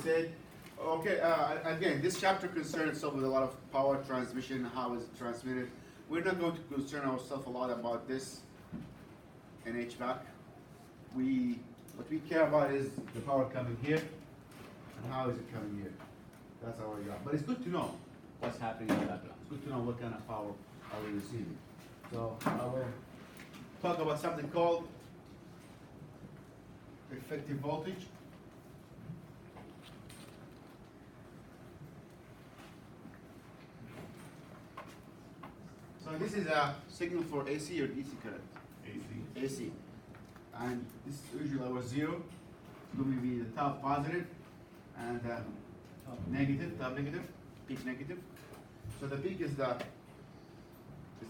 said. Okay, again, this chapter concerns itself with a lot of power transmission, how is it transmitted. We're not going to concern ourselves a lot about this in HVAC. What we care about is the power coming here and how is it coming here. That's our job. But it's good to know what's happening in the background. It's good to know what kind of power are we receiving. So I will talk about something called effective voltage. So this is a signal for AC or DC current? AC. AC. And this is usually our zero. It's going to be the top positive and negative, top negative, peak negative. So the peak is the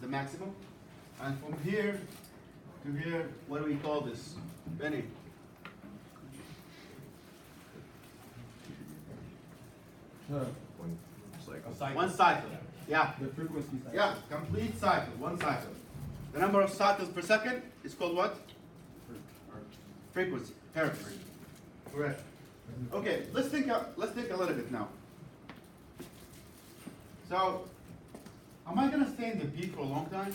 maximum. And from here to here, what do we call this? Benny? One cycle. Yeah. The frequency cycle. Yeah, complete cycle, one cycle. The number of cycles per second is called what? Frequency, hertz. Correct. Okay, let's think a little bit now. So, am I gonna stay in the peak for a long time?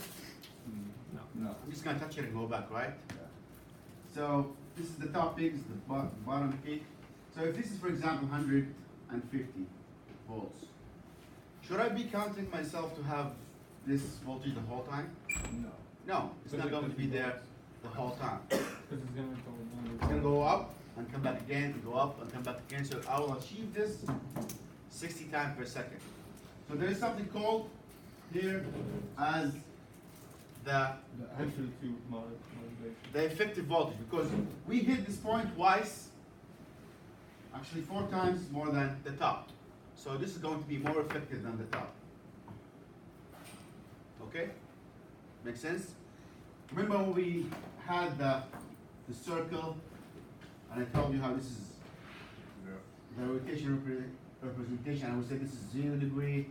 No. I'm just gonna touch it and go back, right? So, this is the top peak, this is the bottom peak. So if this is, for example, 150 volts, should I be counting myself to have this voltage the whole time? No. No, it's not going to be there the whole time. Because it's going to go It's going to go up and come back again, and go up and come back again. So I will achieve this 60 times per second. So there is something called here as the amplitude modulation. the effective voltage, because we hit this point twice, actually 4 times more than the top. So this is going to be more effective than the top. Okay? Make sense? Remember when we had the circle, and I told you how this is the rotation representation. I would say this is 0 degree,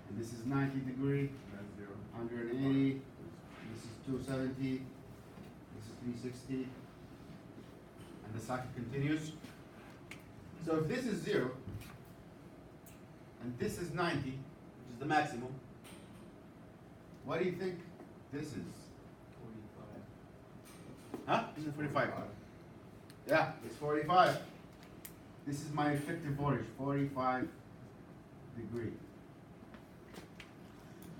and this is 90 degree, 180, this is 270, this is 360, and the cycle continues. So if this is 0, and this is 90, which is the maximum, what do you think this is? 45. Huh? This is 45. Yeah, it's 45. This is my effective voltage, 45 degree.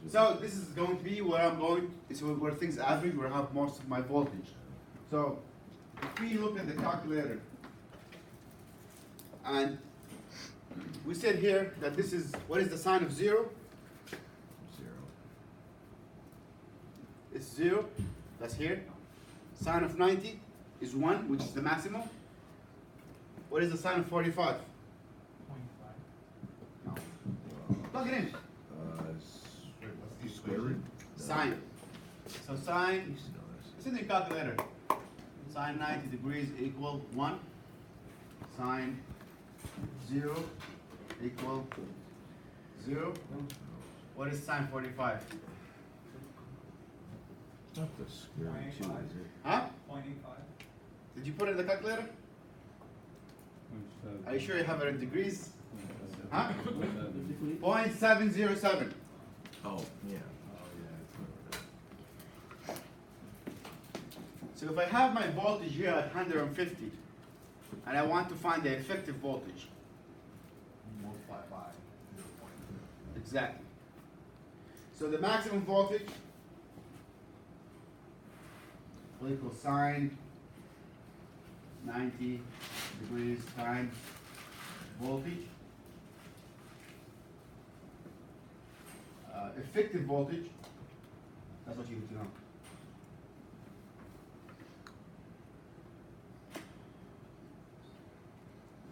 So this is going to be where I'm going, it's where things average, where I have most of my voltage. So if we look at the calculator, and we said here that this is, what is the sign of 0? 0. It's 0, that's here. Sign of 90 is 1, which is the maximum. What is the sign of 45? 0.5. No. Plug it in. Square root? Sine. So sine, it's in the calculator. Sine 90 degrees equal 1. Sine 0 equal 0. What is sine 45? Not the square root, is it? Huh? 0.85. Did you put it in the calculator? Are you sure you have it in degrees? Huh? 0.707. Oh, yeah. So if I have my voltage here at 150, and I want to find the effective voltage. Multiply by 0.0. Exactly. So the maximum voltage will equal sine 90 degrees times voltage. Effective voltage, that's what you need to know.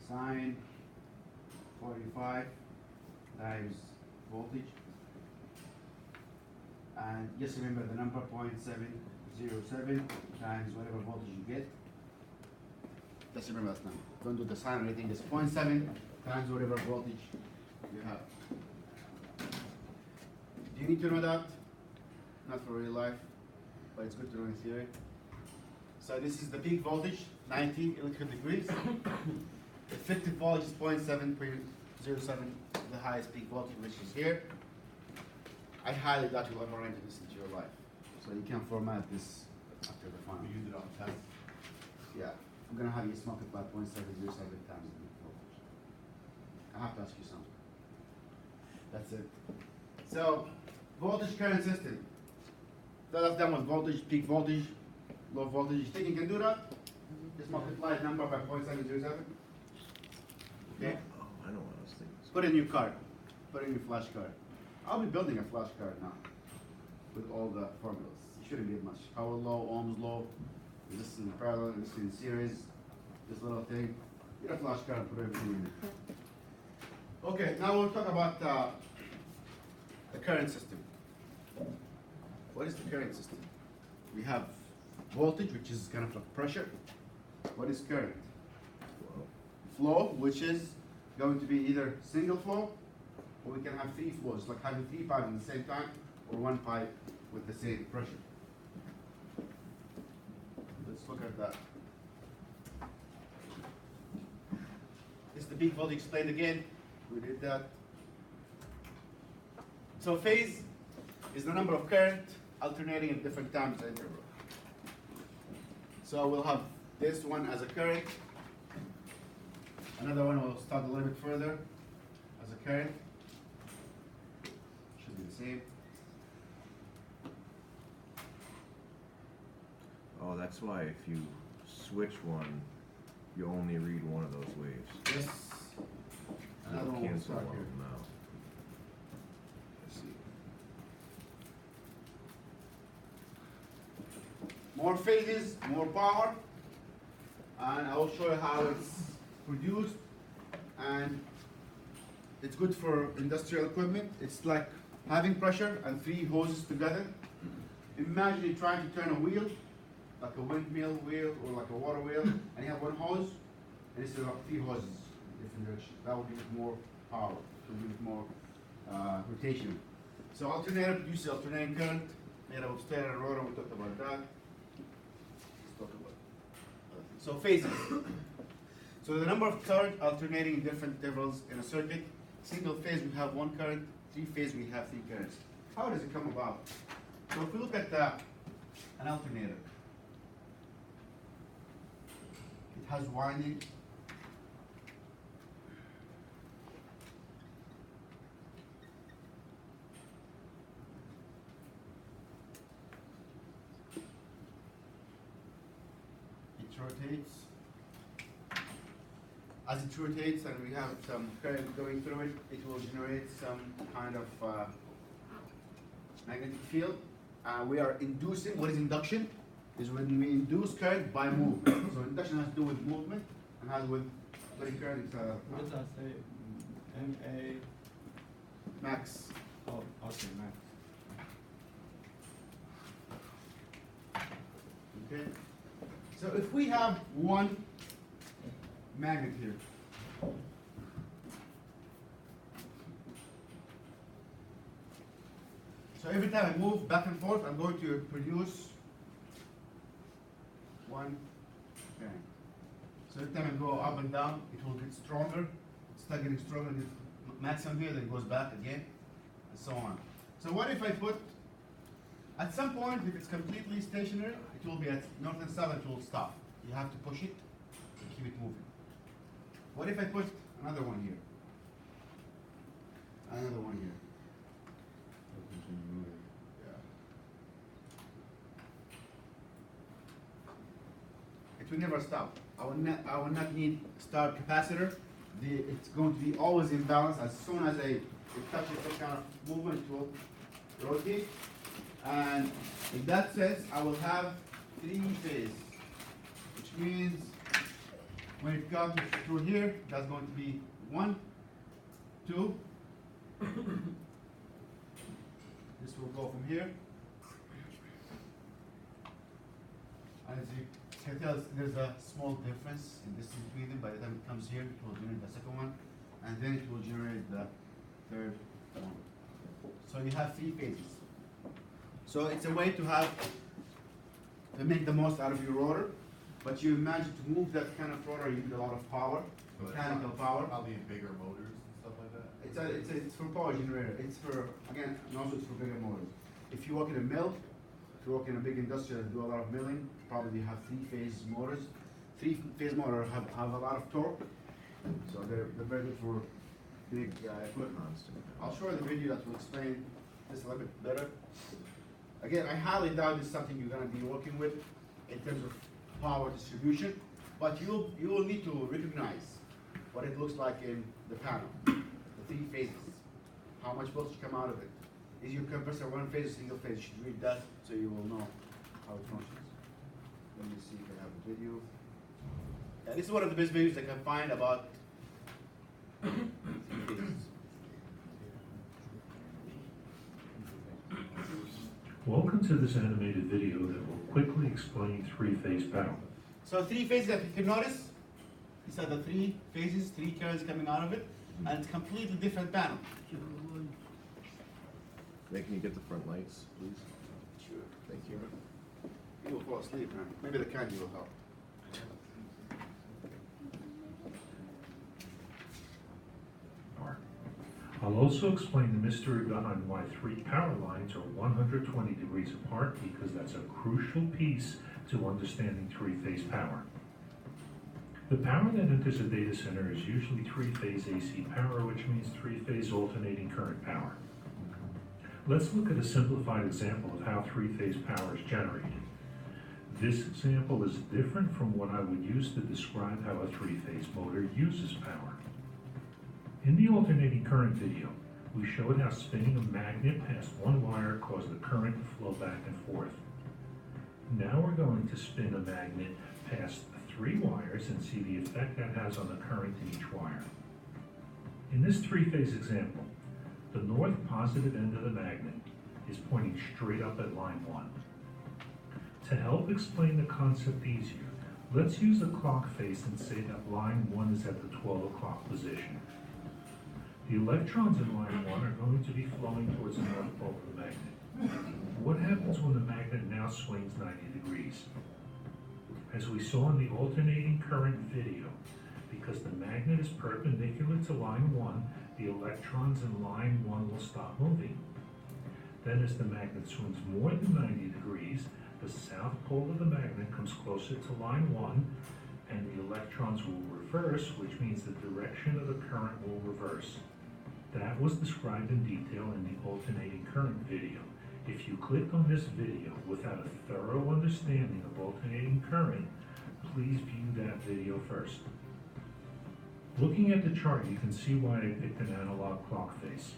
Sine 45 times voltage, and just remember the number 0.707 times whatever voltage you get. Just remember that number. Don't do the sign or anything. Just 0.7 times whatever voltage you have. Do you need to know that? Not for real life, but it's good to know in theory. So this is the peak voltage, 90 electrical degrees. Effective voltage is 0.7, the highest peak voltage, which is here. I highly doubt you'll ever run into this into your life. So you can format this after the final. We used it on test. Yeah, I'm gonna have you smoke it by 0.707 times the peak voltage. I have to ask you something. That's it. So, voltage current system. That's done with voltage, peak voltage, low voltage. You think you can do that? Just multiply the number by 0.707. Okay? Oh, I know what I was thinking. Put it in your card. Put it in your flash card. I'll be building a flash card now with all the formulas. It shouldn't be much. Power law, Ohm's law, this is in parallel, this is in series, this little thing. Get a flash card and put everything in it. Okay, now we'll talk about the current system. What is the current system? We have voltage, which is kind of like pressure. What is current? Well, Flow, which is going to be either single flow, or we can have three flows, like having three pipes at the same time, or one pipe with the same pressure. Let's look at that. This is the peak voltage explained again. We did that. So phase is the number of current alternating at different times interval. So we'll have this one as a current. Another one will start a little bit further as a current. Should be the same. oh, that's why if you switch one, you only read one of those waves. This. Another You'll one will cancel start one here. of them out. I see. More phases, more power, and I will show you how it's produced. And it's good for industrial equipment. It's like having pressure and three hoses together. Imagine you're trying to turn a wheel, like a windmill wheel or like a water wheel, and you have one hose, and it's like three hoses in different directions. That will give it more power, it will give it more rotation. So alternator produces alternating current made up of stator and rotor. We talked about that. Let's talk about it. So phases. So the number of current alternating in different intervals in a circuit. Single phase we have one current, three phase we have three currents. How does it come about? So if we look at an alternator, it has winding. It rotates. As it rotates and we have some current going through it, it will generate some kind of magnetic field. We are inducing, what is induction? Is when we induce current by movement. So induction has to do with movement and has with letting current What does that say? MA. max. Oh, okay, max. Okay. So if we have one magnet here, so every time I move back and forth, I'm going to produce one current. So every time I go up and down, it will get stronger. It's start getting stronger, get maximum here, then it goes back again, and so on. So what if I put, at some point, if it's completely stationary, it will be at north and south, it will stop. You have to push it and keep it moving. What if I put another one here? Another one here. It will never stop. I will not need start capacitor. It's going to be always in balance. As soon as it touches some kind of movement, it will rotate. And in that sense, I will have three phase, which means when it comes through here, that's going to be 1, 2. This will go from here. And as you can tell, there's a small difference in distance between them. By the time it comes here, it will generate the second one, and then it will generate the third one. So you have three phases. So it's a way to make the most out of your rotor, But you imagine to move that kind of rotor, you need a lot of power, mechanical power. Probably bigger motors and stuff like that. It's for power generator. It's for, again, and also it's for bigger motors. If you work in a mill, if you work in a big industrial and do a lot of milling, probably have three-phase motors. Three-phase motor have a lot of torque, so they're very good for big equipment. Constant. I'll show you the video that will explain this a little bit better. Again, I highly doubt it's something you're gonna be working with in terms of power distribution, but you will need to recognize what it looks like in the panel, the three phases, how much voltage come out of it. Is your compressor one phase or single phase? You should read that so you will know how it functions. Let me see if I have a video. Yeah, this is one of the best videos I can find about three phases. Welcome to this animated video that will quickly explain three-phase power. So three phases, if you can notice, these are the three phases, three currents coming out of it, and it's completely different panel. Nick, can you get the front lights, please? Sure. Thank you. You will fall asleep, man. Maybe the candy will help. I'll also explain the mystery behind why three power lines are 120 degrees apart, because that's a crucial piece to understanding three-phase power. The power that enters a data center is usually three-phase AC power, which means three-phase alternating current power. Let's look at a simplified example of how three-phase power is generated. This example is different from what I would use to describe how a three-phase motor uses power. In the alternating current video, we showed how spinning a magnet past one wire caused the current to flow back and forth. Now we're going to spin a magnet past three wires and see the effect that has on the current in each wire. In this three-phase example, the north positive end of the magnet is pointing straight up at line 1. To help explain the concept easier, let's use a clock face and say that line 1 is at the 12 o'clock position. The electrons in line 1 are going to be flowing towards the north pole of the magnet. What happens when the magnet now swings 90 degrees? As we saw in the alternating current video, because the magnet is perpendicular to line 1, the electrons in line 1 will stop moving. Then as the magnet swings more than 90 degrees, the south pole of the magnet comes closer to line 1, and the electrons will reverse, which means the direction of the current will reverse. That was described in detail in the alternating current video. If you clicked on this video without a thorough understanding of alternating current, please view that video first. Looking at the chart, you can see why I picked an analog clock face.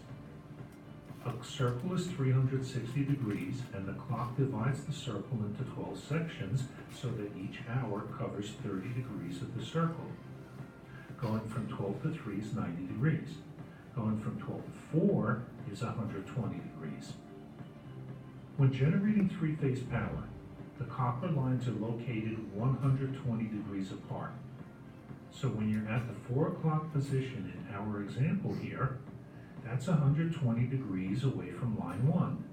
A circle is 360 degrees, and the clock divides the circle into 12 sections so that each hour covers 30 degrees of the circle. Going from 12 to 3 is 90 degrees. Going from 12 to 4 is 120 degrees. When generating three-phase power, the copper lines are located 120 degrees apart. So when you're at the 4 o'clock position in our example here, that's 120 degrees away from line 1.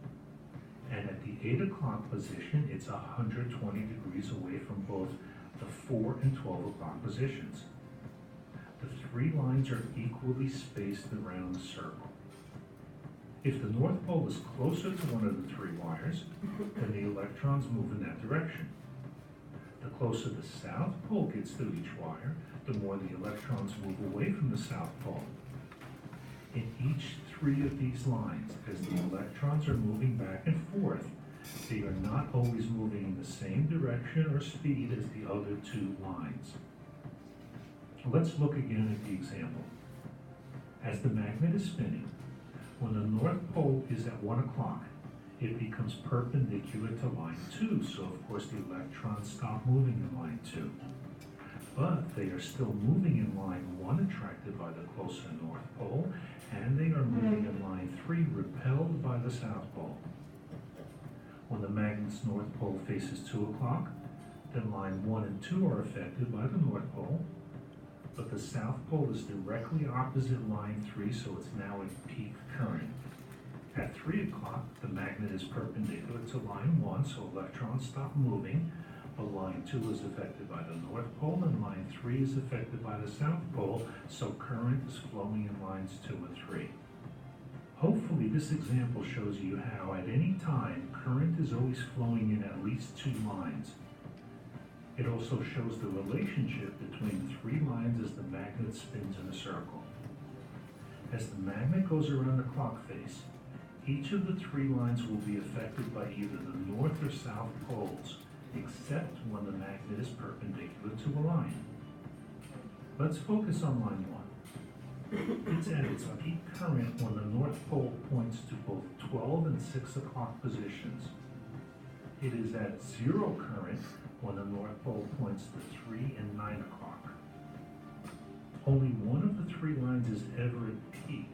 And at the 8 o'clock position, it's 120 degrees away from both the 4 and 12 o'clock positions. The three lines are equally spaced around the circle. If the north pole is closer to one of the three wires, then the electrons move in that direction. The closer the south pole gets to each wire, the more the electrons move away from the south pole. In each three of these lines, as the electrons are moving back and forth, they are not always moving in the same direction or speed as the other two lines. Let's look again at the example. As the magnet is spinning, when the north pole is at 1 o'clock, it becomes perpendicular to line 2, so of course the electrons stop moving in line 2. But they are still moving in line 1, attracted by the closer north pole, and they are moving in line 3, repelled by the south pole. When the magnet's north pole faces 2 o'clock, then line 1 and 2 are affected by the north pole, but the south pole is directly opposite line 3, so it's now at peak current. At 3 o'clock, the magnet is perpendicular to line 1, so electrons stop moving, But line 2 is affected by the North Pole and line 3 is affected by the South Pole, so current is flowing in lines 2 and 3. Hopefully this example shows you how at any time current is always flowing in at least 2 lines. It also shows the relationship between the 3 lines as the magnet spins in a circle. As the magnet goes around the clock face, each of the 3 lines will be affected by either the north or south poles, except when the magnet is perpendicular to a line. Let's focus on line 1. It's at its peak current when the north pole points to both 12 and 6 o'clock positions. It is at 0 current when the north pole points to 3 and 9 o'clock. Only one of the 3 lines is ever at peak,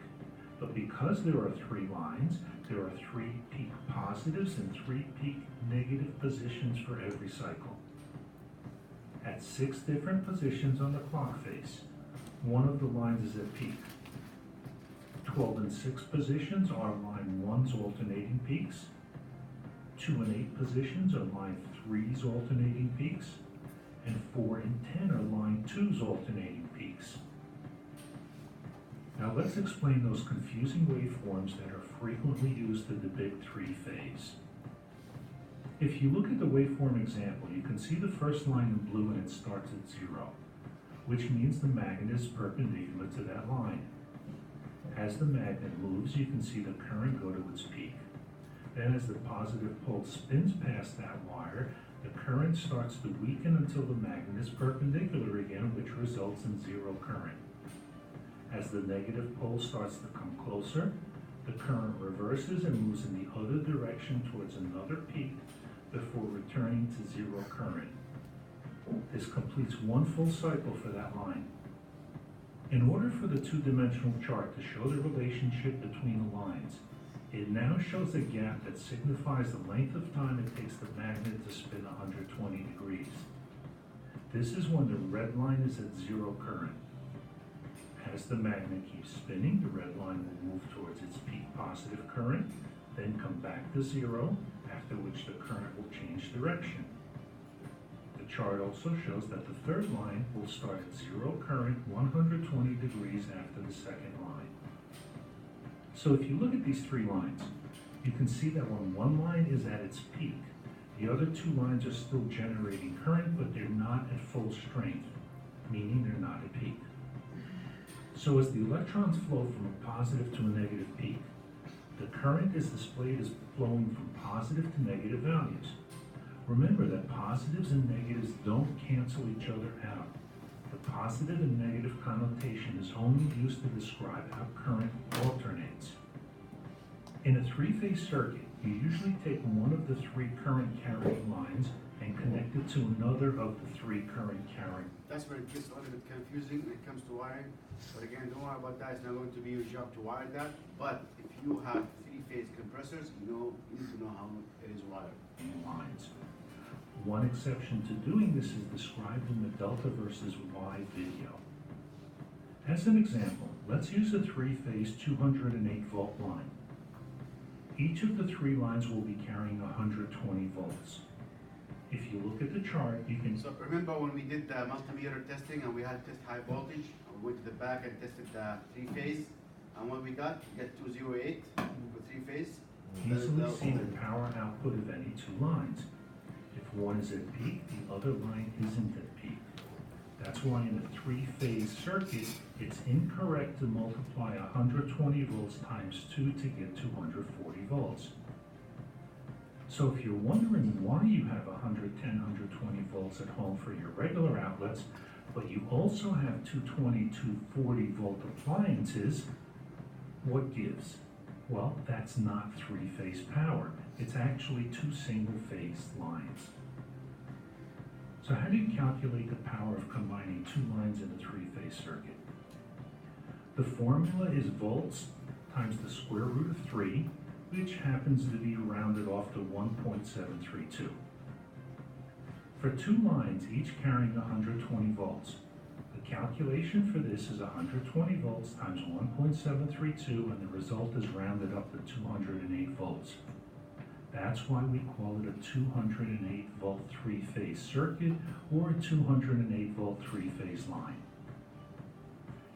but because there are 3 lines, there are 3 peak positives and 3 peak negative positions for every cycle. At 6 different positions on the clock face, one of the lines is at peak. 12 and 6 positions are line 1's alternating peaks. 2 and 8 positions are line 3's alternating peaks. And 4 and 10 are line 2's alternating peaks. Now let's explain those confusing waveforms that are frequently used to depict 3-phase. If you look at the waveform example, you can see the first line in blue and it starts at 0, which means the magnet is perpendicular to that line. As the magnet moves, you can see the current go to its peak. Then as the positive pole spins past that wire, the current starts to weaken until the magnet is perpendicular again, which results in 0 current. As the negative pole starts to come closer, the current reverses and moves in the other direction towards another peak before returning to 0 current. This completes one full cycle for that line. In order for the 2-dimensional chart to show the relationship between the lines, it now shows a gap that signifies the length of time it takes the magnet to spin 120 degrees. This is when the red line is at 0 current. As the magnet keeps spinning, the red line will move towards its peak positive current, then come back to 0, after which the current will change direction. The chart also shows that the third line will start at 0 current 120 degrees after the second line. So if you look at these 3 lines, you can see that when one line is at its peak, the other 2 lines are still generating current, but they're not at full strength, meaning they're not at peak. So as the electrons flow from a positive to a negative peak, the current is displayed as flowing from positive to negative values. Remember that positives and negatives don't cancel each other out. The positive and negative connotation is only used to describe how current alternates. In a 3-phase circuit, you usually take one of the 3 current carrying lines and connect it to another of the 3 current carrying. That's where it gets a little bit confusing when it comes to wiring. But again, don't worry about that. It's not going to be your job to wire that. But if you have 3-phase compressors, you need to know how it is wired in lines. One exception to doing this is described in the delta versus Y video. As an example, let's use a 3-phase 208 volt line. Each of the 3 lines will be carrying 120 volts. If you look at the chart, you can... So remember when we did the multimeter testing and we had to test high voltage, we went to the back and tested the 3-phase, and what we got 208 for 3-phase. Easily see the power output of any 2 lines. If one is at peak, the other line isn't at peak. That's why in a 3-phase circuit, it's incorrect to multiply 120 volts times 2 to get 240 volts. So if you're wondering why you have 110, 120 volts at home for your regular outlets, but you also have 220, 240 volt appliances, what gives? Well, that's not 3-phase power. It's actually 2 single-phase lines. So how do you calculate the power of combining 2 lines in a 3-phase circuit? The formula is volts times the square root of 3, which happens to be rounded off to 1.732. For 2 lines, each carrying 120 volts, the calculation for this is 120 volts times 1.732, and the result is rounded up to 208 volts. That's why we call it a 208 volt three-phase circuit or a 208 volt three-phase line.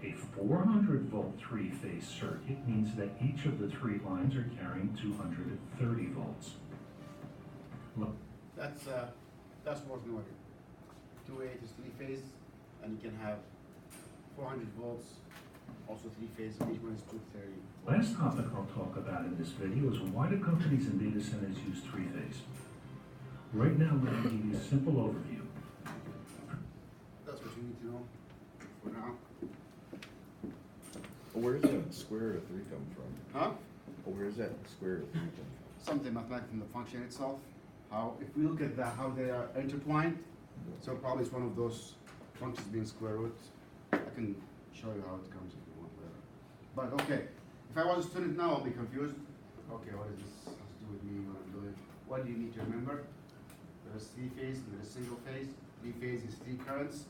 A 400 volt three-phase circuit means that each of the three lines are carrying 230 volts. Look, That's worth noting. 208 is three-phase, and you can have 400 volts, also three-phase, and each one is 230. last topic I'll talk about in this video is why do companies and data centers use three-phase? Right now, let me give you a simple overview. That's what you need to know for now. Where does that square root of 3 come from? Huh? Where does that square root of 3 come from? Something mathematical from the function itself. How, if we look at how they are intertwined, so probably it's one of those functions being square root. I can show you how it comes if you want later. But okay, if I was a student now, I'll be confused. Okay, what does this have to do with me when I'm doing? What do you need to remember? There's three phase, and there's single phase. Three phase is three currents,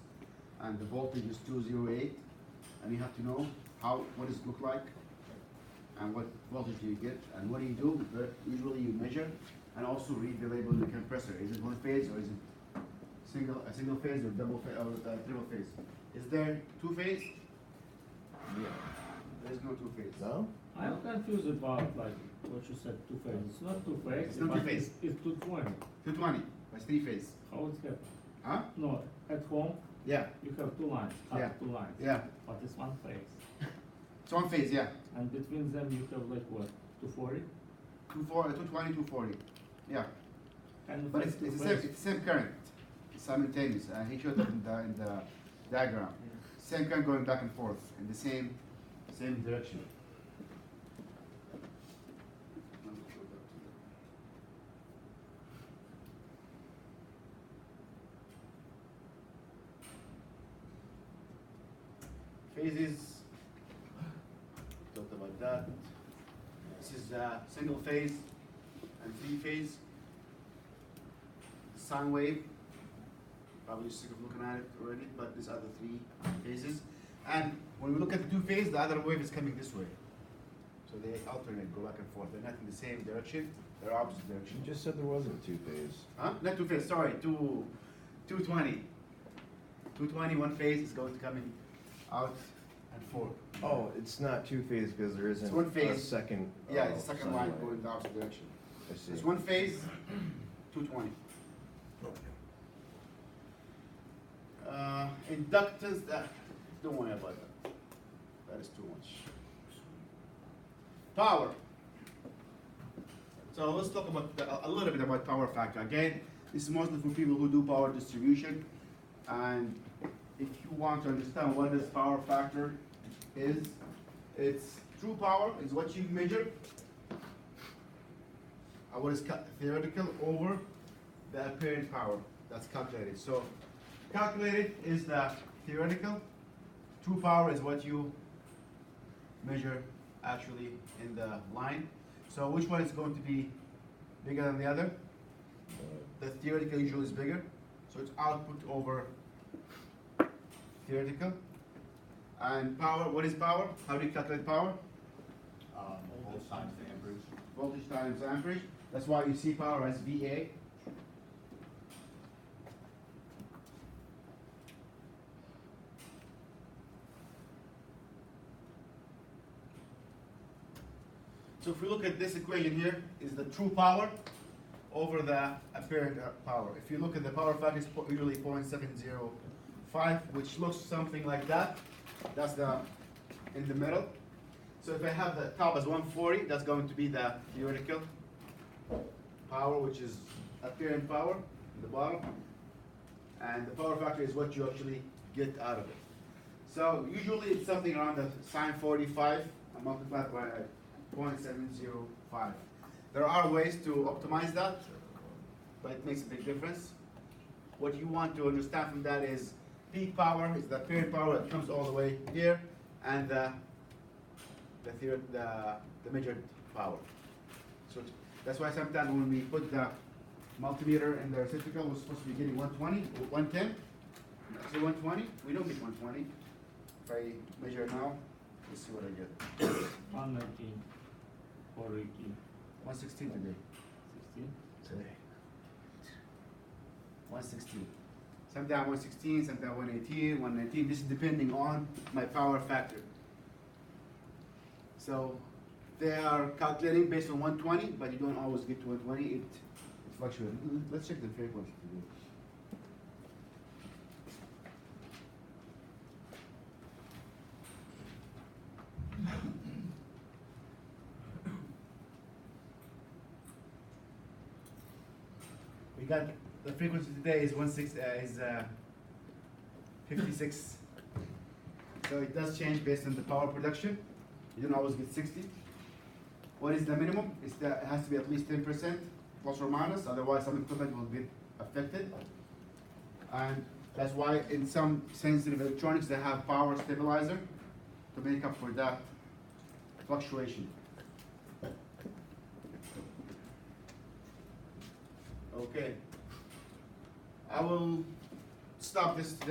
and the voltage is 208. And you have to know what does it look like, and what voltage do you get, and what do you do? Usually you measure, and also read the label in the compressor. Is it one phase or is it a single phase or double phase or triple phase? Is there two phase? Yeah. There is no two phase. No? I'm confused about like what you said, two phase. It's not two phase. It's not but two phase. It's 220. 220. That's three phase. How it's happened? Huh? No, at home Yeah. you have two lines. Yeah. Two lines. Yeah. But it's one phase. It's one phase. Yeah. And between them you have like what? 240? 220, 240. Yeah. And But it's the same current. It's simultaneous. He showed it in the diagram. Same current going back and forth in the same direction. Phases. Talked about that. This is single phase and three phase. Sine wave. Probably sick of looking at it already, but these are the three phases. And when we look at the two phase, the other wave is coming this way. So they alternate, go back and forth. They're not in the same direction, they're opposite direction. You just said there wasn't 2 phase. Huh? Not two phase, sorry, 220. 220, one phase is going to come in out and forth. Oh, it's not 2 phase because there isn't one a phase. second. Yeah, it's the second sine line wave. going the opposite direction. I see. It's one phase, 220. Inductance, don't worry about that. That is too much. Power. So let's talk about a little bit about power factor. Again, this is mostly for people who do power distribution. And if you want to understand what this power factor is, it's true power is what you measure, what is theoretical over the apparent power that's calculated. So calculated is the theoretical, true power is what you measure actually in the line. So which one is going to be bigger than the other? The theoretical usually is bigger. So it's output over theoretical. And power, what is power? How do you calculate power? Voltage times the amperage. Voltage times amperage. That's why you see power as VA. So if we look at this equation here, is the true power over the apparent power. If you look at the power factor, it's usually 0.705, which looks something like that. That's the in the middle. So if I have the top as 140, that's going to be the theoretical power, which is apparent power in the bottom. And the power factor is what you actually get out of it. So usually it's something around the sine 45 and multiplied by 0.705. There are ways to optimize that, but it makes a big difference. What you want to understand from that is peak power is the apparent power that comes all the way here, and the measured power. So that's why sometimes when we put the multimeter in the reciprocal, we're supposed to be getting 120 or 110. So 120, we don't get 120. If I measure now, let's see what I get. 119, 418, 116 today. 16. 116? Today. 116. Sometimes 116, sometimes 118, 119. This is depending on my power factor. So they are calculating based on 120, but you don't always get to 120. It fluctuates. Let's check the frequency today. We got the frequency today is 56. So it does change based on the power production. You don't always get 60. What is the minimum? It has to be at least 10% plus or minus, otherwise some equipment will get affected. And that's why in some sensitive electronics they have power stabilizer to make up for that fluctuation. Okay. I will stop this today.